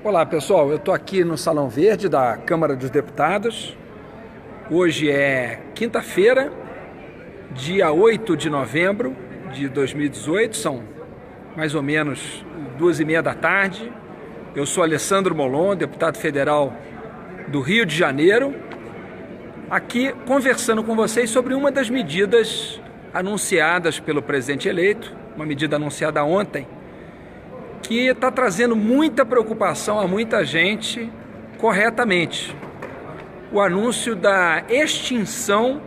Olá pessoal, eu estou aqui no Salão Verde da Câmara dos Deputados. Hoje é quinta-feira, dia 8 de novembro de 2018, são mais ou menos 2h30 da tarde. Eu sou Alessandro Molon, deputado federal do Rio de Janeiro, aqui conversando com vocês sobre uma das medidas anunciadas pelo presidente eleito, uma medida anunciada ontem, que está trazendo muita preocupação a muita gente corretamente. O anúncio da extinção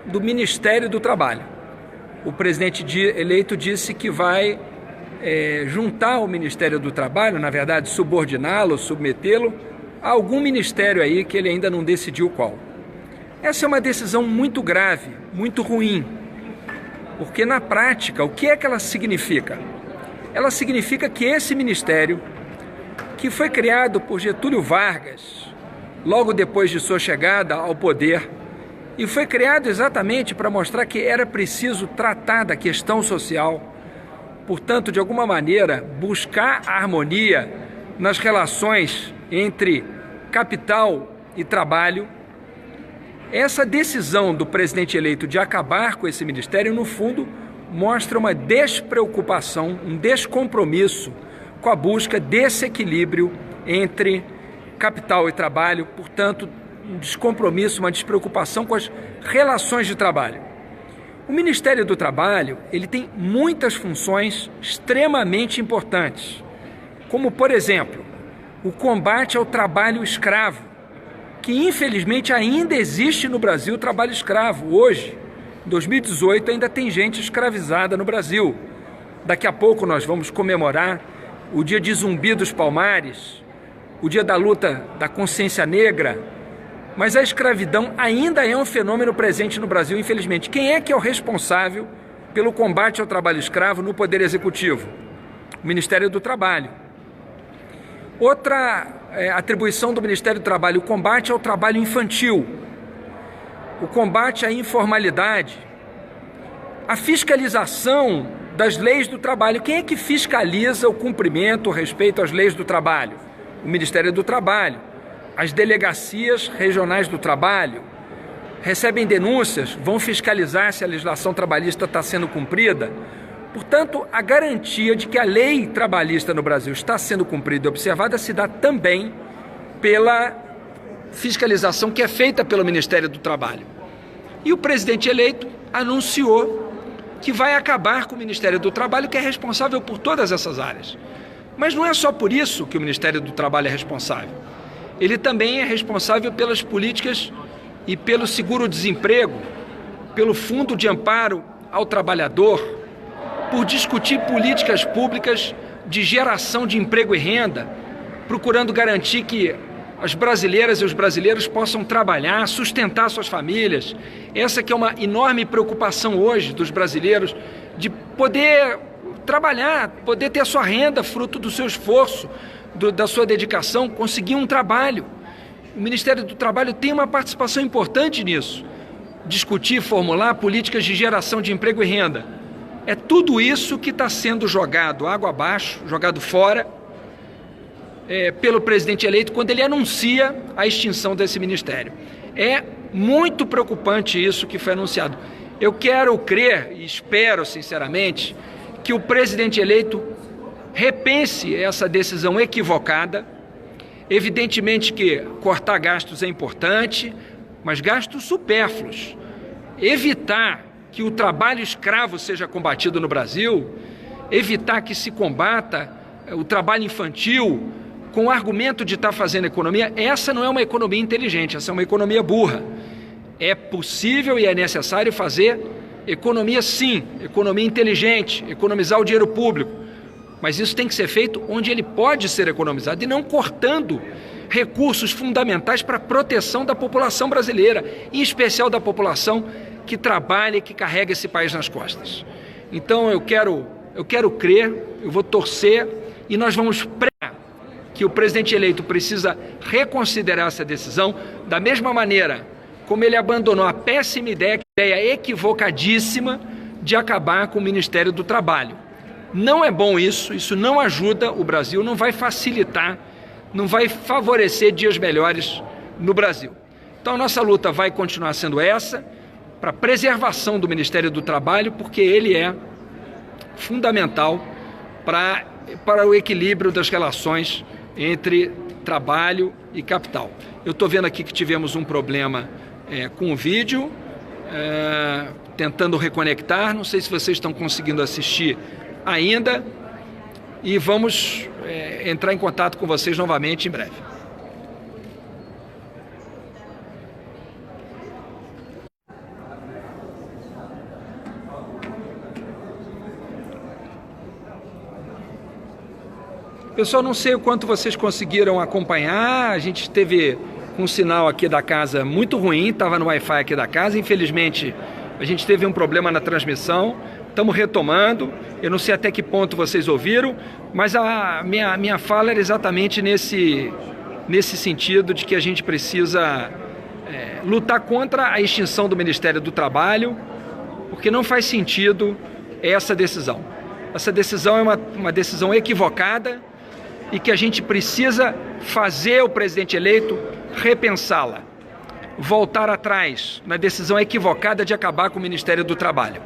do Ministério do Trabalho. O presidente eleito disse que vai juntar o Ministério do Trabalho, na verdade subordiná-lo, submetê-lo a algum ministério aí que ele ainda não decidiu qual. Essa é uma decisão muito grave, muito ruim, porque na prática, o que é que ela significa? Ela significa que esse ministério, que foi criado por Getúlio Vargas, logo depois de sua chegada ao poder, e foi criado exatamente para mostrar que era preciso tratar da questão social, portanto, de alguma maneira, buscar a harmonia nas relações entre capital e trabalho. Essa decisão do presidente eleito de acabar com esse ministério, no fundo, mostra uma despreocupação, um descompromisso com a busca desse equilíbrio entre capital e trabalho, portanto, um descompromisso, uma despreocupação com as relações de trabalho. O Ministério do Trabalho, ele tem muitas funções extremamente importantes, como, por exemplo, o combate ao trabalho escravo, que infelizmente ainda existe no Brasil trabalho escravo. Hoje, em 2018, ainda tem gente escravizada no Brasil. Daqui a pouco nós vamos comemorar o dia de Zumbi dos Palmares, o dia da luta da consciência negra, mas a escravidão ainda é um fenômeno presente no Brasil, infelizmente. Quem é que é o responsável pelo combate ao trabalho escravo no Poder Executivo? O Ministério do Trabalho. Outra atribuição do Ministério do Trabalho, o combate ao trabalho infantil, o combate à informalidade, a fiscalização das leis do trabalho. Quem é que fiscaliza o cumprimento, o respeito às leis do trabalho? O Ministério do Trabalho. As delegacias regionais do trabalho recebem denúncias, vão fiscalizar se a legislação trabalhista está sendo cumprida. Portanto, a garantia de que a lei trabalhista no Brasil está sendo cumprida e observada se dá também pela fiscalização que é feita pelo Ministério do Trabalho. E o presidente eleito anunciou que vai acabar com o Ministério do Trabalho, que é responsável por todas essas áreas. Mas não é só por isso que o Ministério do Trabalho é responsável. Ele também é responsável pelas políticas e pelo seguro-desemprego, pelo Fundo de Amparo ao Trabalhador, por discutir políticas públicas de geração de emprego e renda, procurando garantir que as brasileiras e os brasileiros possam trabalhar, sustentar suas famílias. Essa que é uma enorme preocupação hoje dos brasileiros, de poder trabalhar, poder ter a sua renda fruto do seu esforço, da sua dedicação, conseguir um trabalho. O Ministério do Trabalho tem uma participação importante nisso. Discutir, formular políticas de geração de emprego e renda. É tudo isso que está sendo jogado água abaixo, jogado fora, pelo presidente eleito quando ele anuncia a extinção desse ministério. É muito preocupante isso que foi anunciado. Eu quero crer e espero sinceramente que o presidente eleito repense essa decisão equivocada. Evidentemente que cortar gastos é importante, mas gastos supérfluos. Evitar que o trabalho escravo seja combatido no Brasil, evitar que se combata o trabalho infantil com o argumento de estar fazendo economia, essa não é uma economia inteligente, essa é uma economia burra. É possível e é necessário fazer economia sim, economia inteligente, economizar o dinheiro público, mas isso tem que ser feito onde ele pode ser economizado e não cortando recursos fundamentais para a proteção da população brasileira, em especial da população que trabalha e que carrega esse país nas costas. Então eu quero crer, eu vou torcer e nós vamos pregar que o presidente eleito precisa reconsiderar essa decisão, da mesma maneira como ele abandonou a péssima ideia equivocadíssima de acabar com o Ministério do Trabalho. Não é bom isso não ajuda o Brasil, não vai facilitar não vai favorecer dias melhores no Brasil. Então a nossa luta vai continuar sendo essa, para a preservação do Ministério do Trabalho, porque ele é fundamental para o equilíbrio das relações entre trabalho e capital. Eu estou vendo aqui que tivemos um problema com o vídeo, tentando reconectar, não sei se vocês estão conseguindo assistir ainda, e vamos entrar em contato com vocês novamente em breve. Pessoal, não sei o quanto vocês conseguiram acompanhar, a gente teve um sinal aqui da casa muito ruim, estava no Wi-Fi aqui da casa, infelizmente a gente teve um problema na transmissão, estamos retomando, eu não sei até que ponto vocês ouviram, mas a minha fala era exatamente nesse sentido de que a gente precisa lutar contra a extinção do Ministério do Trabalho, porque não faz sentido essa decisão. Essa decisão é uma decisão equivocada, e que a gente precisa fazer o presidente eleito repensá-la, voltar atrás na decisão equivocada de acabar com o Ministério do Trabalho.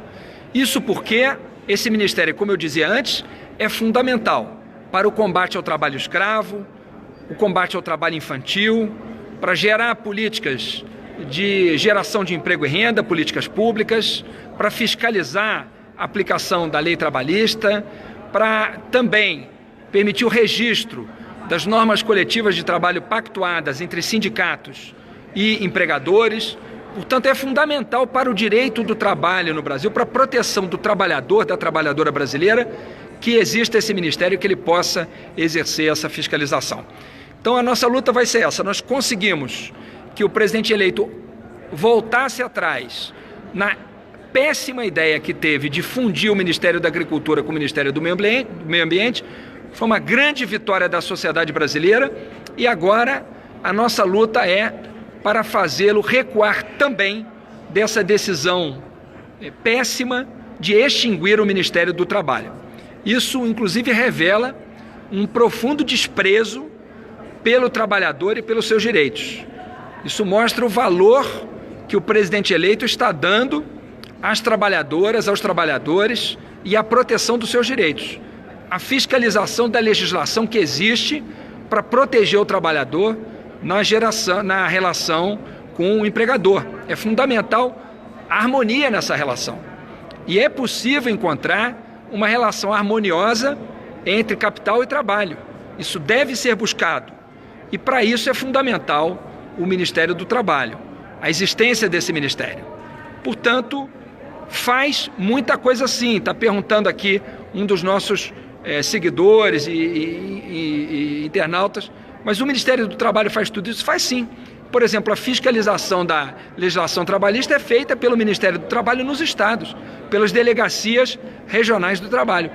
Isso porque esse ministério, como eu dizia antes, é fundamental para o combate ao trabalho escravo, o combate ao trabalho infantil, para gerar políticas de geração de emprego e renda, políticas públicas, para fiscalizar a aplicação da lei trabalhista, para também permitir o registro das normas coletivas de trabalho pactuadas entre sindicatos e empregadores. Portanto, é fundamental para o direito do trabalho no Brasil, para a proteção do trabalhador, da trabalhadora brasileira, que exista esse ministério, que ele possa exercer essa fiscalização. Então, a nossa luta vai ser essa. Nós conseguimos que o presidente eleito voltasse atrás na péssima ideia que teve de fundir o Ministério da Agricultura com o Ministério do Meio Ambiente. Foi uma grande vitória da sociedade brasileira e agora a nossa luta é para fazê-lo recuar também dessa decisão péssima de extinguir o Ministério do Trabalho. Isso, inclusive, revela um profundo desprezo pelo trabalhador e pelos seus direitos. Isso mostra o valor que o presidente eleito está dando às trabalhadoras, aos trabalhadores e à proteção dos seus direitos. A fiscalização da legislação que existe para proteger o trabalhador na relação com o empregador. É fundamental a harmonia nessa relação. E é possível encontrar uma relação harmoniosa entre capital e trabalho. Isso deve ser buscado. E para isso é fundamental o Ministério do Trabalho, a existência desse ministério. Portanto, faz muita coisa sim. Está perguntando aqui um dos nossos seguidores e internautas, mas o Ministério do Trabalho faz tudo isso? Faz sim. Por exemplo, a fiscalização da legislação trabalhista é feita pelo Ministério do Trabalho nos estados, pelas delegacias regionais do trabalho.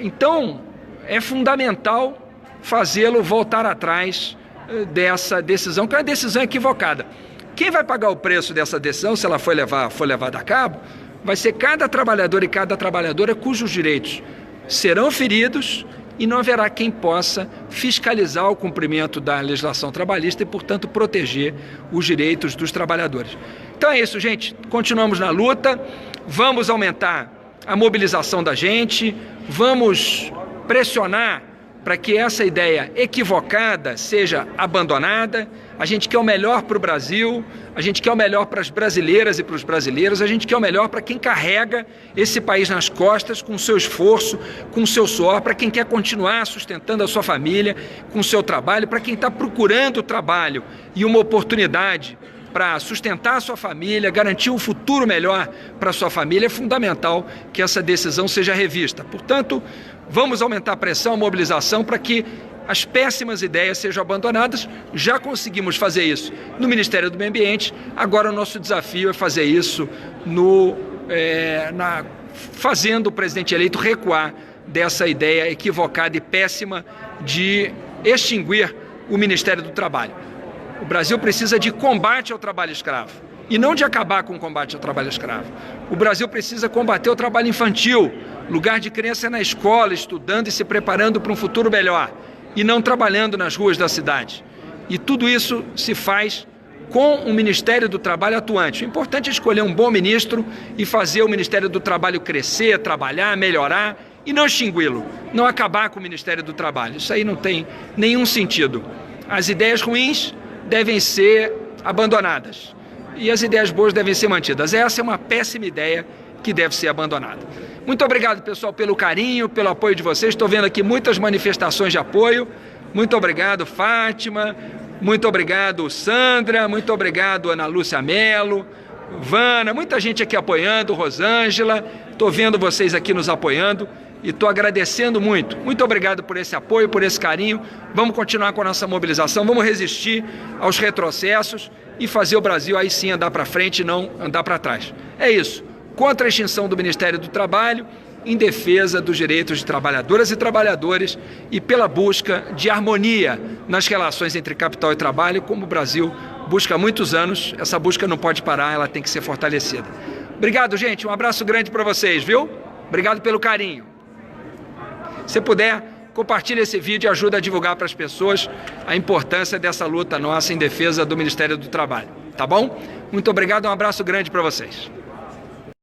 Então, é fundamental fazê-lo voltar atrás dessa decisão, que é uma decisão equivocada. Quem vai pagar o preço dessa decisão, se ela for levada a cabo, vai ser cada trabalhador e cada trabalhadora cujos direitos serão feridos e não haverá quem possa fiscalizar o cumprimento da legislação trabalhista e, portanto, proteger os direitos dos trabalhadores. Então é isso, gente. Continuamos na luta, vamos aumentar a mobilização da gente, vamos pressionar para que essa ideia equivocada seja abandonada. A gente quer o melhor para o Brasil, a gente quer o melhor para as brasileiras e para os brasileiros, a gente quer o melhor para quem carrega esse país nas costas, com o seu esforço, com o seu suor, para quem quer continuar sustentando a sua família, com o seu trabalho, para quem está procurando trabalho e uma oportunidade para sustentar a sua família, garantir um futuro melhor para a sua família. É fundamental que essa decisão seja revista. Portanto, vamos aumentar a pressão, a mobilização para que as péssimas ideias sejam abandonadas. Já conseguimos fazer isso no Ministério do Meio Ambiente, agora o nosso desafio é fazer isso fazendo o presidente eleito recuar dessa ideia equivocada e péssima de extinguir o Ministério do Trabalho. O Brasil precisa de combate ao trabalho escravo e não de acabar com o combate ao trabalho escravo. O Brasil precisa combater o trabalho infantil. Lugar de criança é na escola, estudando e se preparando para um futuro melhor. e não trabalhando nas ruas da cidade. E tudo isso se faz com o Ministério do Trabalho atuante. O importante é escolher um bom ministro e fazer o Ministério do Trabalho crescer, trabalhar, melhorar e não extingui-lo, não acabar com o Ministério do Trabalho. Isso aí não tem nenhum sentido. As ideias ruins devem ser abandonadas e as ideias boas devem ser mantidas. Essa é uma péssima ideia que deve ser abandonada. Muito obrigado, pessoal, pelo carinho, pelo apoio de vocês. Estou vendo aqui muitas manifestações de apoio. Muito obrigado, Fátima. Muito obrigado, Sandra. Muito obrigado, Ana Lúcia Mello, Vana. Muita gente aqui apoiando, Rosângela. Estou vendo vocês aqui nos apoiando e estou agradecendo muito. Muito obrigado por esse apoio, por esse carinho. Vamos continuar com a nossa mobilização, vamos resistir aos retrocessos e fazer o Brasil aí sim andar para frente e não andar para trás. É isso. Contra a extinção do Ministério do Trabalho, em defesa dos direitos de trabalhadoras e trabalhadores e pela busca de harmonia nas relações entre capital e trabalho, como o Brasil busca há muitos anos. Essa busca não pode parar, ela tem que ser fortalecida. Obrigado, gente. Um abraço grande para vocês, viu? Obrigado pelo carinho. Se puder, compartilhe esse vídeo e ajuda a divulgar para as pessoas a importância dessa luta nossa em defesa do Ministério do Trabalho. Tá bom? Muito obrigado, um abraço grande para vocês.